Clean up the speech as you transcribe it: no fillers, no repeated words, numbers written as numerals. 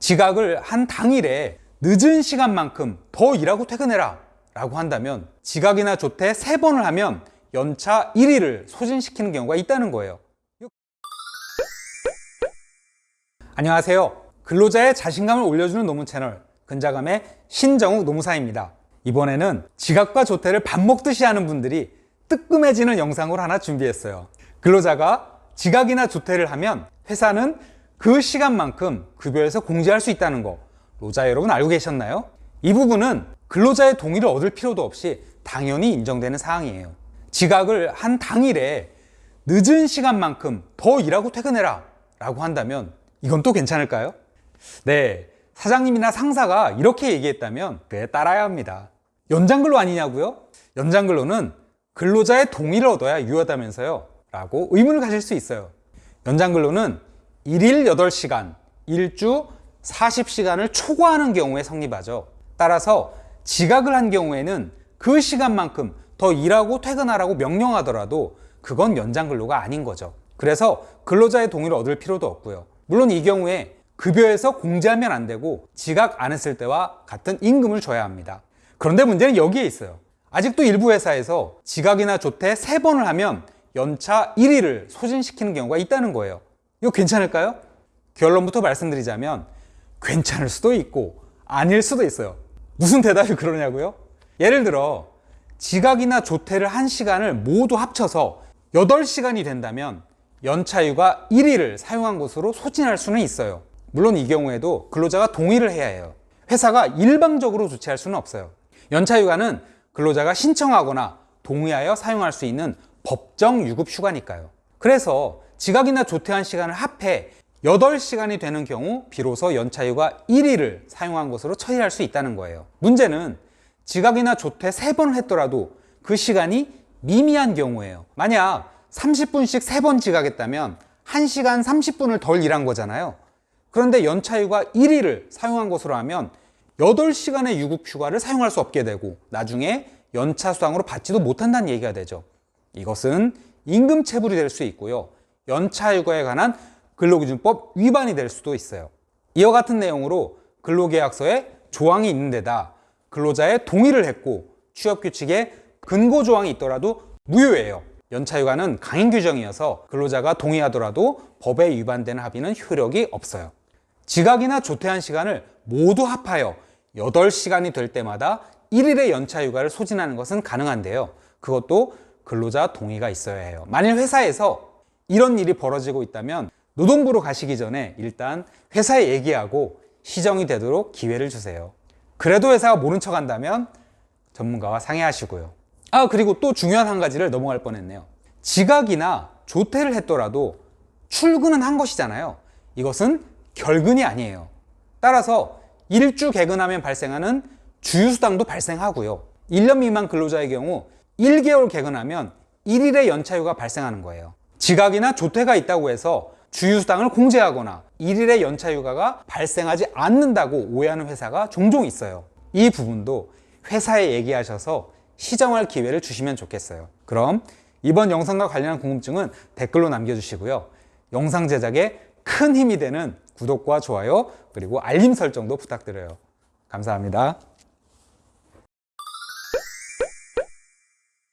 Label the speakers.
Speaker 1: 지각을 한 당일에 늦은 시간만큼 더 일하고 퇴근해라 라고 한다면 지각이나 조퇴 3번을 하면 연차 1일을 소진시키는 경우가 있다는 거예요. 안녕하세요. 근로자의 자신감을 올려주는 노무 채널 근자감의 신정욱 노무사입니다. 이번에는 지각과 조퇴를 밥 먹듯이 하는 분들이 뜨끔해지는 영상을 하나 준비했어요. 근로자가 지각이나 조퇴를 하면 회사는 그 시간만큼 급여에서 공제할 수 있다는 거 노자 여러분 알고 계셨나요? 이 부분은 근로자의 동의를 얻을 필요도 없이 당연히 인정되는 사항이에요. 지각을 한 당일에 늦은 시간만큼 더 일하고 퇴근해라 라고 한다면 이건 또 괜찮을까요? 네, 사장님이나 상사가 이렇게 얘기했다면 그에 따라야 합니다. 연장근로 아니냐고요? 연장근로는 근로자의 동의를 얻어야 유효하다면서요? 라고 의문을 가질 수 있어요. 연장근로는 1일 8시간, 일주 40시간을 초과하는 경우에 성립하죠. 따라서 지각을 한 경우에는 그 시간만큼 더 일하고 퇴근하라고 명령하더라도 그건 연장근로가 아닌 거죠. 그래서 근로자의 동의를 얻을 필요도 없고요. 물론 이 경우에 급여에서 공제하면 안 되고 지각 안 했을 때와 같은 임금을 줘야 합니다. 그런데 문제는 여기에 있어요. 아직도 일부 회사에서 지각이나 조퇴 3번을 하면 연차 1일을 소진시키는 경우가 있다는 거예요. 이거 괜찮을까요? 결론부터 말씀드리자면 괜찮을 수도 있고 아닐 수도 있어요. 무슨 대답이 그러냐고요? 예를 들어 지각이나 조퇴를 한 시간을 모두 합쳐서 8시간이 된다면 연차휴가 1일을 사용한 것으로 소진할 수는 있어요. 물론 이 경우에도 근로자가 동의를 해야 해요. 회사가 일방적으로 조치할 수는 없어요. 연차휴가는 근로자가 신청하거나 동의하여 사용할 수 있는 법정 유급휴가니까요. 그래서 지각이나 조퇴한 시간을 합해 8시간이 되는 경우 비로소 연차휴가 1일을 사용한 것으로 처리할 수 있다는 거예요. 문제는 지각이나 조퇴 3번을 했더라도 그 시간이 미미한 경우예요. 만약 30분씩 3번 지각했다면 1시간 30분을 덜 일한 거잖아요. 그런데 연차휴가 1일을 사용한 것으로 하면 8시간의 유급휴가를 사용할 수 없게 되고 나중에 연차수당으로 받지도 못한다는 얘기가 되죠. 이것은 임금체불이 될 수 있고요. 연차휴가에 관한 근로기준법 위반이 될 수도 있어요. 이와 같은 내용으로 근로계약서에 조항이 있는 데다 근로자의 동의를 했고 취업규칙에 근거조항이 있더라도 무효예요. 연차휴가는 강행 규정이어서 근로자가 동의하더라도 법에 위반되는 합의는 효력이 없어요. 지각이나 조퇴한 시간을 모두 합하여 8시간이 될 때마다 1일의 연차휴가를 소진하는 것은 가능한데요. 그것도 근로자 동의가 있어야 해요. 만일 회사에서 이런 일이 벌어지고 있다면 노동부로 가시기 전에 일단 회사에 얘기하고 시정이 되도록 기회를 주세요. 그래도 회사가 모른 척 한다면 전문가와 상의하시고요. 그리고 또 중요한 한 가지를 넘어갈 뻔했네요. 지각이나 조퇴를 했더라도 출근은 한 것이잖아요. 이것은 결근이 아니에요. 따라서 일주 개근하면 발생하는 주휴수당도 발생하고요. 1년 미만 근로자의 경우 1개월 개근하면 1일의 연차휴가 발생하는 거예요. 지각이나 조퇴가 있다고 해서 주휴수당을 공제하거나 1일의 연차휴가가 발생하지 않는다고 오해하는 회사가 종종 있어요. 이 부분도 회사에 얘기하셔서 시정할 기회를 주시면 좋겠어요. 그럼 이번 영상과 관련한 궁금증은 댓글로 남겨주시고요. 영상 제작에 큰 힘이 되는 구독과 좋아요 그리고 알림 설정도 부탁드려요. 감사합니다.